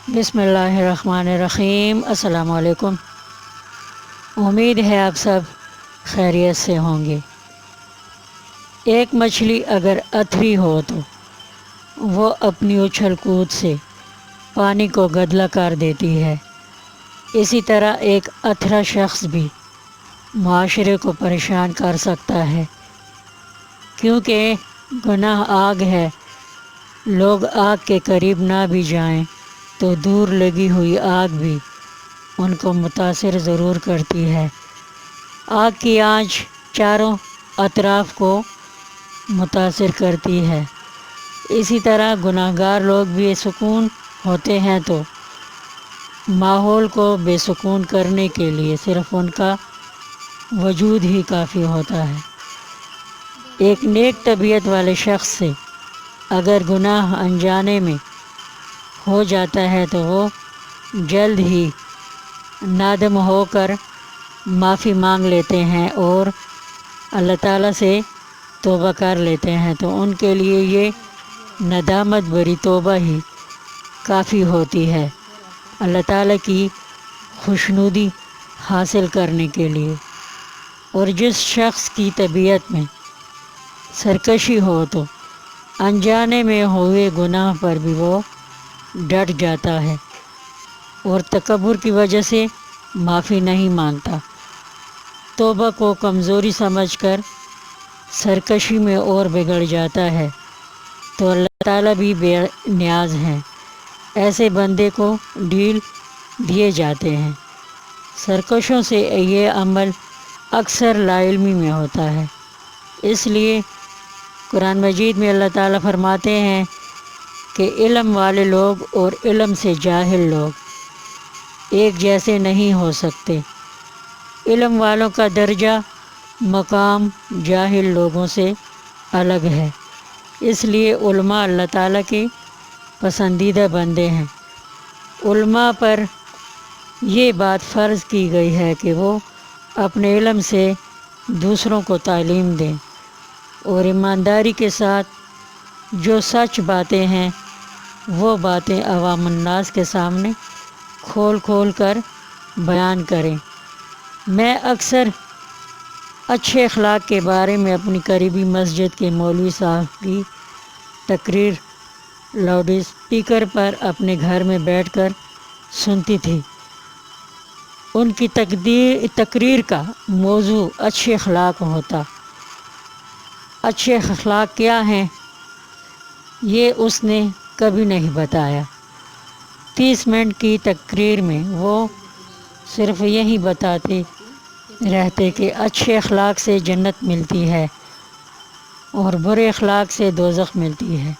بسم اللہ الرحمن الرحیم۔ السلام علیکم۔ امید ہے آپ سب خیریت سے ہوں گے۔ ایک مچھلی اگر اتھری ہو تو وہ اپنی اچھل کود سے پانی کو گدلا کر دیتی ہے۔ اسی طرح ایک اتھرا شخص بھی معاشرے کو پریشان کر سکتا ہے، کیونکہ گناہ آگ ہے۔ لوگ آگ کے قریب نہ بھی جائیں تو دور لگی ہوئی آگ بھی ان کو متاثر ضرور کرتی ہے۔ آگ کی آنچ چاروں اطراف کو متاثر کرتی ہے۔ اسی طرح گناہ گار لوگ بے سکون ہوتے ہیں تو ماحول کو بے سکون کرنے کے لیے صرف ان کا وجود ہی کافی ہوتا ہے۔ ایک نیک طبیعت والے شخص سے اگر گناہ انجانے میں ہو جاتا ہے تو وہ جلد ہی نادم ہو کر معافی مانگ لیتے ہیں اور اللہ تعالیٰ سے توبہ کر لیتے ہیں، تو ان کے لیے یہ ندامت بری توبہ ہی کافی ہوتی ہے اللہ تعالیٰ کی خوشنودی حاصل کرنے کے لیے۔ اور جس شخص کی طبیعت میں سرکشی ہو تو انجانے میں ہوئے گناہ پر بھی وہ ڈٹ جاتا ہے اور تکبر کی وجہ سے معافی نہیں مانگتا۔ توبہ کو کمزوری سمجھ کر سرکشی میں اور بگڑ جاتا ہے تو اللہ تعالیٰ بھی بے نیاز ہیں، ایسے بندے کو ڈھیل دیے جاتے ہیں۔ سرکشوں سے یہ عمل اکثر لا علمی میں ہوتا ہے، اس لیے قرآن مجید میں اللہ تعالیٰ فرماتے ہیں کہ علم والے لوگ اور علم سے جاہل لوگ ایک جیسے نہیں ہو سکتے۔ علم والوں کا درجہ مقام جاہل لوگوں سے الگ ہے، اس لیے علماء اللہ تعالیٰ کے پسندیدہ بندے ہیں۔ علماء پر یہ بات فرض کی گئی ہے کہ وہ اپنے علم سے دوسروں کو تعلیم دیں اور ایمانداری کے ساتھ جو سچ باتیں ہیں وہ باتیں عوام الناس کے سامنے کھول کھول کر بیان کریں۔ میں اکثر اچھے اخلاق کے بارے میں اپنی قریبی مسجد کے مولوی صاحب کی تقریر لاؤڈ اسپیکر پر اپنے گھر میں بیٹھ کر سنتی تھی۔ ان کی تقریر کا موضوع اچھے اخلاق ہوتا۔ اچھے اخلاق کیا ہیں یہ اس نے کبھی نہیں بتایا۔ 30 منٹ کی تقریر میں وہ صرف یہی بتاتے رہتے کہ اچھے اخلاق سے جنت ملتی ہے اور برے اخلاق سے دوزخ ملتی ہے،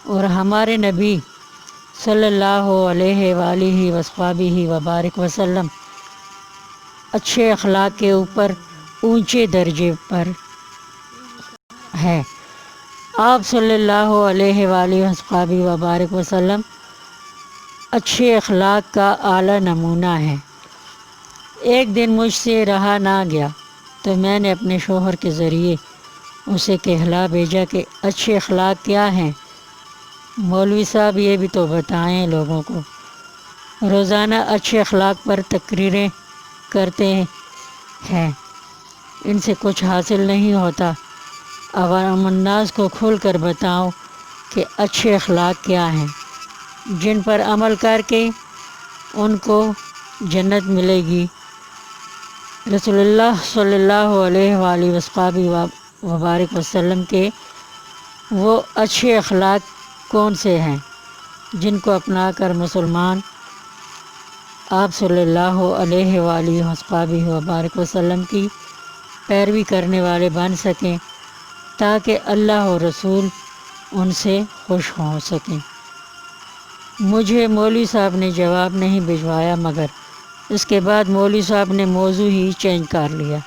اور ہمارے نبی صلی اللہ علیہ وآلہ وصحبہ وبارک وسلم اچھے اخلاق کے اوپر اونچے درجے پر ہے۔ آپ صلی اللہ علیہ وآلہ وصحبہ وبارک وسلم اچھے اخلاق کا اعلیٰ نمونہ ہے۔ ایک دن مجھ سے رہا نہ گیا تو میں نے اپنے شوہر کے ذریعے اسے کہلا بھیجا کہ اچھے اخلاق کیا ہیں؟ مولوی صاحب یہ بھی تو بتائیں لوگوں کو۔ روزانہ اچھے اخلاق پر تقریریں کرتے ہیں، ان سے کچھ حاصل نہیں ہوتا۔ عوام الناس کو کھل کر بتاؤ کہ اچھے اخلاق کیا ہیں، جن پر عمل کر کے ان کو جنت ملے گی۔ رسول اللہ صلی اللہ علیہ وآلہ وصحبہ وبارک وسلم کے وہ اچھے اخلاق کون سے ہیں جن کو اپنا کر مسلمان آپ صلی اللہ علیہ وآلہ وصحبہ وبارک وسلم کی پیروی کرنے والے بن سکیں، تاکہ اللہ اور رسول ان سے خوش ہو سکیں۔ مجھے مولوی صاحب نے جواب نہیں بھجوایا، مگر اس کے بعد مولوی صاحب نے موضوع ہی چینج کر لیا۔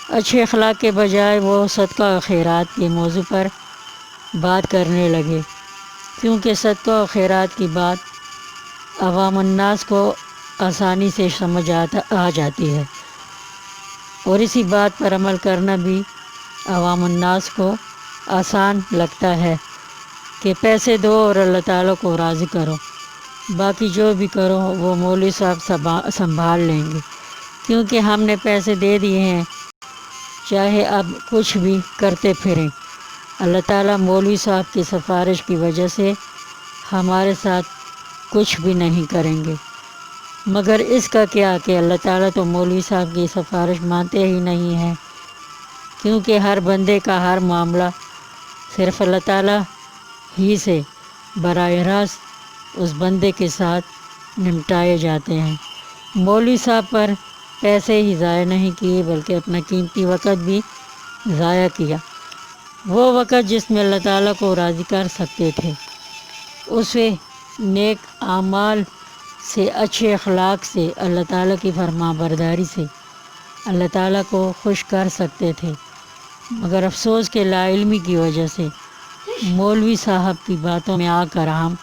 اچھے اخلاق کے بجائے وہ صدقہ و خیرات کے موضوع پر بات کرنے لگے، کیونکہ صدقہ و خیرات کی بات عوام الناس کو آسانی سے سمجھ آ جاتی ہے، اور اسی بات پر عمل کرنا بھی عوام الناس کو آسان لگتا ہے کہ پیسے دو اور اللہ تعالیٰ کو راضی کرو۔ باقی جو بھی کرو وہ مولوی صاحب سنبھال لیں گے، کیونکہ ہم نے پیسے دے دیے ہیں، چاہے اب کچھ بھی کرتے پھریں۔ اللہ تعالیٰ مولوی صاحب کی سفارش کی وجہ سے ہمارے ساتھ کچھ بھی نہیں کریں گے، مگر اس کا کیا کہ اللہ تعالیٰ تو مولوی صاحب کی سفارش مانتے ہی نہیں ہیں، کیونکہ ہر بندے کا ہر معاملہ صرف اللہ تعالیٰ ہی سے براہ راست اس بندے کے ساتھ نمٹائے جاتے ہیں۔ مولوی صاحب پر پیسے ہی ضائع نہیں کیے بلکہ اپنا قیمتی وقت بھی ضائع کیا، وہ وقت جس میں اللہ تعالیٰ کو راضی کر سکتے تھے، اسے نیک اعمال سے، اچھے اخلاق سے، اللہ تعالیٰ کی فرما برداری سے اللہ تعالیٰ کو خوش کر سکتے تھے، مگر افسوس کہ لا علمی کی وجہ سے مولوی صاحب کی باتوں میں آ کر ہم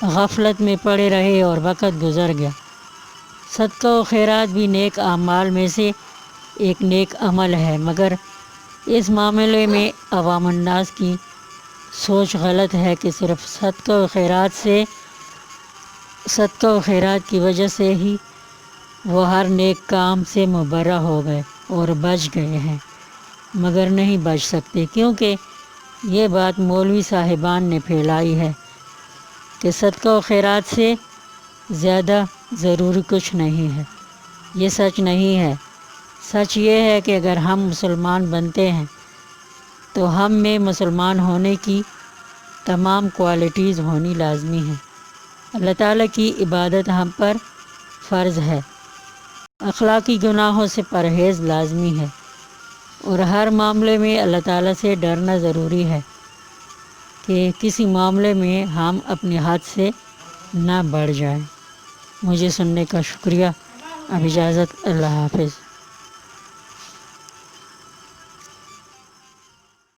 غفلت میں پڑے رہے اور وقت گزر گیا۔ صدقہ و خیرات بھی نیک اعمال میں سے ایک نیک عمل ہے، مگر اس معاملے میں عوام الناس کی سوچ غلط ہے کہ صرف صدقہ و خیرات کی وجہ سے ہی وہ ہر نیک کام سے مبرہ ہو گئے اور بچ گئے ہیں، مگر نہیں بچ سکتے، کیونکہ یہ بات مولوی صاحبان نے پھیلائی ہے کہ صدقہ و خیرات سے زیادہ ضروری کچھ نہیں ہے۔ یہ سچ نہیں ہے۔ سچ یہ ہے کہ اگر ہم مسلمان بنتے ہیں تو ہم میں مسلمان ہونے کی تمام کوالٹیز ہونی لازمی ہیں۔ اللہ تعالیٰ کی عبادت ہم پر فرض ہے، اخلاقی گناہوں سے پرہیز لازمی ہے، اور ہر معاملے میں اللہ تعالیٰ سے ڈرنا ضروری ہے کہ کسی معاملے میں ہم اپنے حد سے نہ بڑھ جائیں۔ مجھے سننے کا شکریہ۔ اب اجازت، اللہ حافظ۔